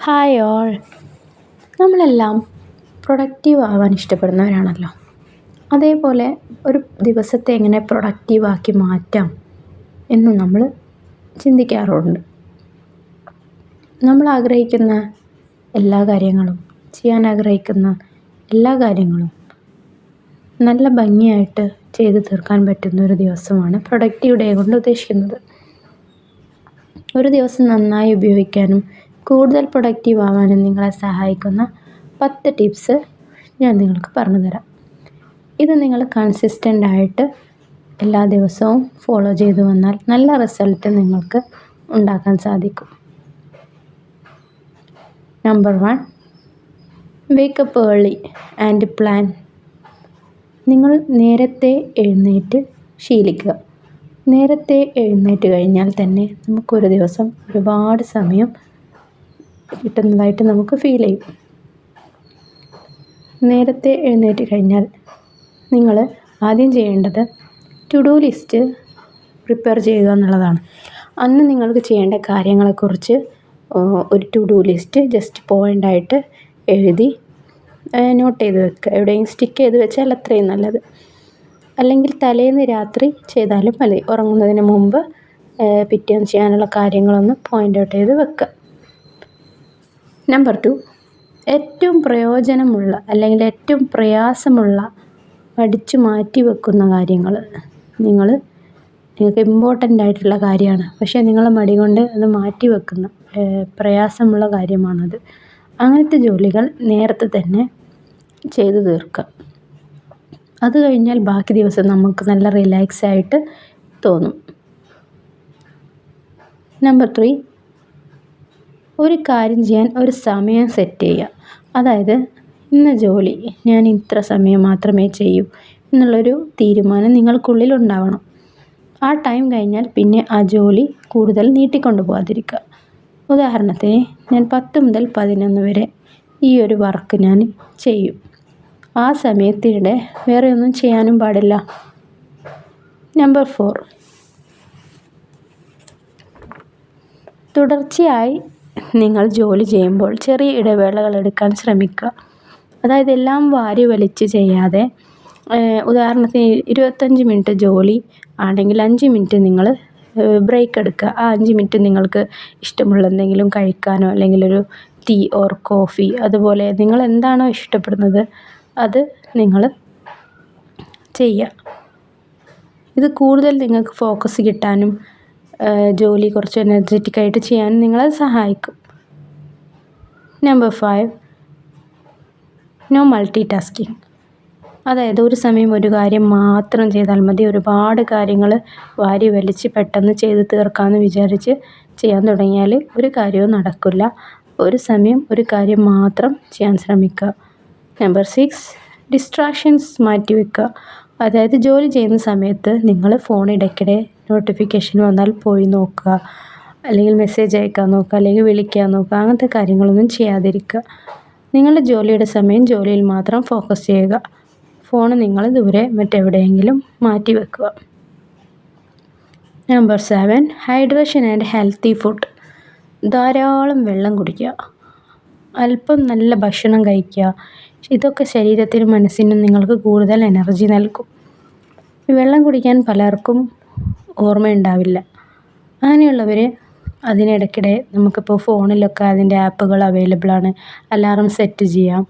Hi all. നമ്മളെല്ലാം productive ആവാൻ ഇഷ്ടപ്പെടുന്നവരാണല്ലോ. അതേപോലെ ഒരു ദിവസത്തെ എങ്ങനെ പ്രൊഡക്റ്റീവാക്കി മാറ്റാം എന്ന് നമ്മൾ ചിന്തിക്കാറുണ്ട്. നമ്മൾ ആഗ്രഹിക്കുന്ന എല്ലാ കാര്യങ്ങളും, ചെയ്യാൻ ആഗ്രഹിക്കുന്ന എല്ലാ കാര്യങ്ങളും നല്ല ഭംഗിയായിട്ട് ചെയ്തു തീർക്കാൻ പറ്റുന്ന ഒരു ദിവസമാണ് പ്രൊഡക്റ്റീവ് ഡേ കൊണ്ട് ഉദ്ദേശിക്കുന്നത്. ഒരു ദിവസം നന്നായി ഉപയോഗിക്കാനും കൂടുതൽ പ്രൊഡക്റ്റീവ് ആവാനും നിങ്ങളെ സഹായിക്കുന്ന 10 ടിപ്സ് ഞാൻ നിങ്ങൾക്ക് പറഞ്ഞു തരാം. ഇത് നിങ്ങൾ കൺസിസ്റ്റൻ്റ് ആയിട്ട് എല്ലാ ദിവസവും ഫോളോ ചെയ്തു വന്നാൽ നല്ല റിസൾട്ട് നിങ്ങൾക്ക് ഉണ്ടാക്കാൻ സാധിക്കും. Number 1, wake up early and plan. നിങ്ങൾ നേരത്തെ എഴുന്നേറ്റ് ശീലിക്കുക. നേരത്തെ എഴുന്നേറ്റ് കഴിഞ്ഞാൽ തന്നെ നമുക്കൊരു ദിവസം ഒരുപാട് സമയം കിട്ടുന്നതായിട്ട് നമുക്ക് ഫീൽ ചെയ്യും. നേരത്തെ എഴുന്നേറ്റ് കഴിഞ്ഞാൽ നിങ്ങൾ ആദ്യം ചെയ്യേണ്ടത് ടു ഡു ലിസ്റ്റ് പ്രിപ്പയർ ചെയ്യുക എന്നുള്ളതാണ്. അന്ന് നിങ്ങൾക്ക് ചെയ്യേണ്ട കാര്യങ്ങളെക്കുറിച്ച് ഒരു ടു ഡു ലിസ്റ്റ് ജസ്റ്റ് പോയിൻ്റായിട്ട് എഴുതി നോട്ട് ചെയ്ത് വെക്കുക. എവിടെയും സ്റ്റിക്ക് ചെയ്ത് വെച്ചാൽ അത്രയും നല്ലത്. അല്ലെങ്കിൽ തലേന്ന് രാത്രി ചെയ്താലും മതി. ഉറങ്ങുന്നതിന് മുമ്പ് പിറ്റേന്ന് ചെയ്യാനുള്ള കാര്യങ്ങളൊന്ന് പോയിൻ്റ് ഔട്ട് ചെയ്ത് വെക്കുക. നമ്പർ 2, ഏറ്റവും പ്രയോജനമുള്ള അല്ലെങ്കിൽ ഏറ്റവും പ്രയാസമുള്ള പഠിച്ചു മാറ്റി വെക്കുന്ന കാര്യങ്ങൾ. നിങ്ങൾക്ക് ഇമ്പോർട്ടൻ്റ് ആയിട്ടുള്ള കാര്യമാണ്, പക്ഷേ നിങ്ങൾ മടി കൊണ്ട് അത് മാറ്റി വെക്കുന്ന പ്രയാസമുള്ള കാര്യമാണത്. അങ്ങനത്തെ ജോലികൾ നേരത്തെ തന്നെ ചെയ്തു തീർക്കുക. അത് കഴിഞ്ഞാൽ ബാക്കി ദിവസം നമുക്ക് നല്ല റിലാക്സ് ആയിട്ട് തോന്നും. നമ്പർ 3, ഒരു കാര്യം ചെയ്യാൻ ഒരു സമയം സെറ്റ് ചെയ്യുക. അതായത് ഇന്ന ജോലി ഞാൻ ഇത്ര സമയം മാത്രമേ ചെയ്യൂ എന്നുള്ളൊരു തീരുമാനം നിങ്ങൾക്കുള്ളിൽ ഉണ്ടാവണം. ആ ടൈം കഴിഞ്ഞാൽ പിന്നെ ആ ജോലി കൂടുതൽ നീട്ടിക്കൊണ്ടു പോകാതിരിക്കുക. ഉദാഹരണത്തിന് ഞാൻ 10 മുതൽ 11 വരെ ഈ ഒരു വർക്ക് ഞാൻ ചെയ്യും. ആ സമയത്തിനിടെ വേറെ ഒന്നും ചെയ്യാനും പാടില്ല. നമ്പർ 4, തുടർച്ചയായി നിങ്ങൾ ജോലി ചെയ്യുമ്പോൾ ചെറിയ ഇടവേളകൾ എടുക്കാൻ ശ്രമിക്കുക. അതായത് എല്ലാം വാരി വലിച്ച് ചെയ്യാതെ, ഉദാഹരണത്തിന് 25 മിനിറ്റ് ജോലി ആണെങ്കിൽ 5 മിനിറ്റ് നിങ്ങൾ ബ്രേക്ക് എടുക്കുക. ആ 5 മിനിറ്റ് നിങ്ങൾക്ക് ഇഷ്ടമുള്ള എന്തെങ്കിലും കഴിക്കാനോ അല്ലെങ്കിൽ ഒരു ടീ ഓർ കോഫി, അതുപോലെ നിങ്ങൾ എന്താണോ ഇഷ്ടപ്പെടുന്നത് അത് നിങ്ങൾ ചെയ്യുക. ഇത് കൂടുതൽ നിങ്ങൾക്ക് ഫോക്കസ് കിട്ടാനും ജോലി കുറച്ച് എനർജറ്റിക് ആയിട്ട് ചെയ്യാനും നിങ്ങളെ സഹായിക്കും. Number 5, no multitasking. അതായത് ഒരു സമയം ഒരു കാര്യം മാത്രം ചെയ്താൽ മതി. ഒരുപാട് കാര്യങ്ങൾ വാരി വലിച്ച് പെട്ടെന്ന് ചെയ്ത് തീർക്കാമെന്ന് വിചാരിച്ച് ചെയ്യാൻ തുടങ്ങിയാൽ ഒരു കാര്യവും നടക്കില്ല. ഒരു സമയം ഒരു കാര്യം മാത്രം ചെയ്യാൻ ശ്രമിക്കുക. നമ്പർ 6, ഡിസ്ട്രാക്ഷൻസ് മാറ്റി വെക്കുക. അതായത് ജോലി ചെയ്യുന്ന സമയത്ത് നിങ്ങൾ ഫോൺ ഇടയ്ക്കിടെ നോട്ടിഫിക്കേഷൻ വന്നാൽ പോയി നോക്കുക, അല്ലെങ്കിൽ മെസ്സേജ് അയക്കാൻ നോക്കുക, അല്ലെങ്കിൽ വിളിക്കാൻ നോക്കുക. അങ്ങനത്തെ കാര്യങ്ങളൊന്നും ചെയ്യാതിരിക്കുക. നിങ്ങളുടെ ജോലിയുടെ സമയം ജോലിയിൽ മാത്രം ഫോക്കസ് ചെയ്യുക. ഫോൺ നിങ്ങൾ ദൂരെ മറ്റെവിടെയെങ്കിലും മാറ്റി വെക്കുക. Number 7, hydration and healthy food. ധാരാളം വെള്ളം കുടിക്കുക, അല്പം നല്ല ഭക്ഷണം കഴിക്കുക. ഇതൊക്കെ ശരീരത്തിനും മനസ്സിനും നിങ്ങൾക്ക് കൂടുതൽ എനർജി നൽകും. വെള്ളം കുടിക്കാൻ പലർക്കും ഓർമ്മയുണ്ടാവില്ല. അങ്ങനെയുള്ളവർ അതിനിടയ്ക്കിടെ നമുക്കിപ്പോൾ ഫോണിലൊക്കെ അതിൻ്റെ ആപ്പുകൾ അവൈലബിൾ ആണ്. അലാറം സെറ്റ് ചെയ്യാം.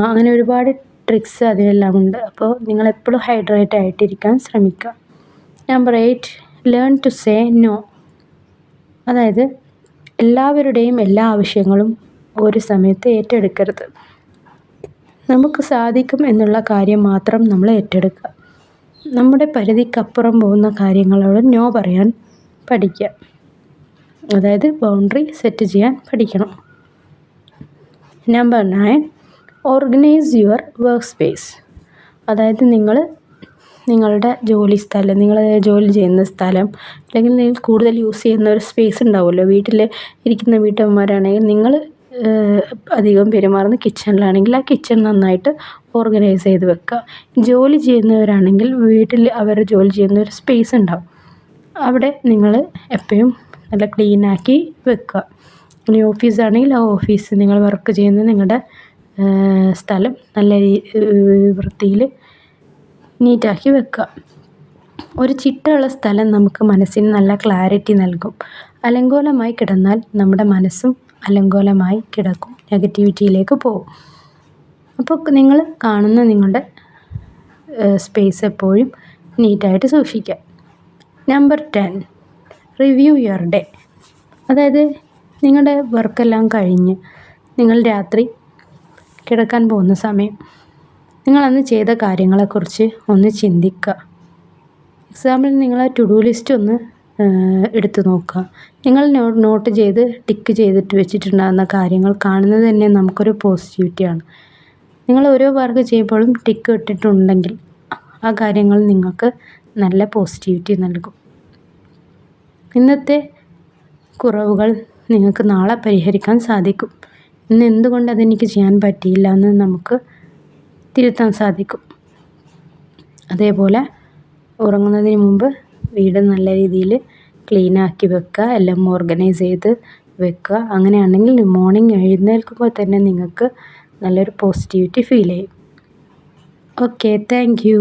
അങ്ങനെ ഒരുപാട് ട്രിക്സ് അതിലെല്ലാം ഉണ്ട്. അപ്പോൾ നിങ്ങളെപ്പോഴും ഹൈഡ്രേറ്റ് ആയിട്ടിരിക്കാൻ ശ്രമിക്കുക. Number 8, learn to say no. അതായത് എല്ലാവരുടെയും എല്ലാ ആവശ്യങ്ങളും ഒരു സമയത്ത് ഏറ്റെടുക്കരുത്. നമുക്ക് സാധിക്കും എന്നുള്ള കാര്യം മാത്രം നമ്മൾ ഏറ്റെടുക്കുക. നമ്മുടെ പരിധിക്കപ്പുറം പോകുന്ന കാര്യങ്ങളോട് നോ പറയാൻ പഠിക്കുക. അതായത് ബൗണ്ടറി സെറ്റ് ചെയ്യാൻ പഠിക്കണം. Number 9, organise your work space. അതായത് നിങ്ങളുടെ ജോലി സ്ഥലം, നിങ്ങൾ ജോലി ചെയ്യുന്ന സ്ഥലം, അല്ലെങ്കിൽ നിങ്ങൾ കൂടുതൽ യൂസ് ചെയ്യുന്ന ഒരു സ്പേസ് ഉണ്ടാവുമല്ലോ. വീട്ടിൽ ഇരിക്കുന്ന വീട്ടമ്മമാരാണെങ്കിൽ നിങ്ങൾ അധികം പെരുമാറുന്ന കിച്ചണിലാണെങ്കിൽ ആ കിച്ചൺ നന്നായിട്ട് ഓർഗനൈസ് ചെയ്ത് വെക്കുക. ജോലി ചെയ്യുന്നവരാണെങ്കിൽ വീട്ടിൽ അവർ ജോലി ചെയ്യുന്ന ഒരു സ്പേസ് ഉണ്ടാവും. അവിടെ നിങ്ങൾ എപ്പോഴും നല്ല ക്ലീനാക്കി വെക്കുക. ഇനി ഓഫീസാണെങ്കിൽ ആ ഓഫീസ്, നിങ്ങൾ വർക്ക് ചെയ്യുന്ന നിങ്ങളുടെ സ്ഥലം നല്ല വൃത്തിയിൽ നീറ്റാക്കി വെക്കുക. ഒരു ചിട്ടയുള്ള സ്ഥലം നമുക്ക് മനസ്സിന് നല്ല ക്ലാരിറ്റി നൽകും. അലങ്കോലമായി കിടന്നാൽ നമ്മുടെ മനസ്സും അലങ്കോലമായി കിടക്കും, നെഗറ്റിവിറ്റിയിലേക്ക് പോകും. അപ്പോൾ നിങ്ങൾ കാണുന്ന നിങ്ങളുടെ സ്പേസ് എപ്പോഴും നീറ്റായിട്ട് സൂക്ഷിക്കുക. Number 10, review your day. അതായത് നിങ്ങളുടെ വർക്കെല്ലാം കഴിഞ്ഞ് നിങ്ങൾ രാത്രി കിടക്കാൻ പോകുന്ന സമയം നിങ്ങളന്ന് ചെയ്ത കാര്യങ്ങളെക്കുറിച്ച് ഒന്ന് ചിന്തിക്കുക. എക്സാമ്പിൾ നിങ്ങൾ ആ ടു ഡു ലിസ്റ്റ് ഒന്ന് എടുത്തു നോക്കുക. നിങ്ങൾ നോട്ട് ചെയ്ത് ടിക്ക് ചെയ്തിട്ട് വെച്ചിട്ടുണ്ടാകുന്ന കാര്യങ്ങൾ കാണുന്നത് തന്നെ നമുക്കൊരു പോസിറ്റിവിറ്റിയാണ്. നിങ്ങൾ ഓരോ വർക്ക് ചെയ്യുമ്പോഴും ടിക്ക് ഇട്ടിട്ടുണ്ടെങ്കിൽ ആ കാര്യങ്ങൾ നിങ്ങൾക്ക് നല്ല പോസിറ്റിവിറ്റി നൽകും. ഇന്നത്തെ കുറവുകൾ നിങ്ങൾക്ക് നാളെ പരിഹരിക്കാൻ സാധിക്കും. ഇന്ന് എന്തുകൊണ്ട് അതെനിക്ക് ചെയ്യാൻ പറ്റിയില്ല എന്ന് നമുക്ക് തിരുത്താൻ സാധിക്കും. അതേപോലെ ഉറങ്ങുന്നതിന് മുമ്പ് വീട് നല്ല രീതിയിൽ ക്ലീനാക്കി വെക്കുക, എല്ലാം ഓർഗനൈസ് ചെയ്ത് വെക്കുക. അങ്ങനെയാണെങ്കിൽ മോർണിംഗ് എഴുന്നേൽക്കുമ്പോൾ തന്നെ നിങ്ങൾക്ക് നല്ലൊരു പോസിറ്റിവിറ്റി ഫീൽ ചെയ്യും. Okay, thank you.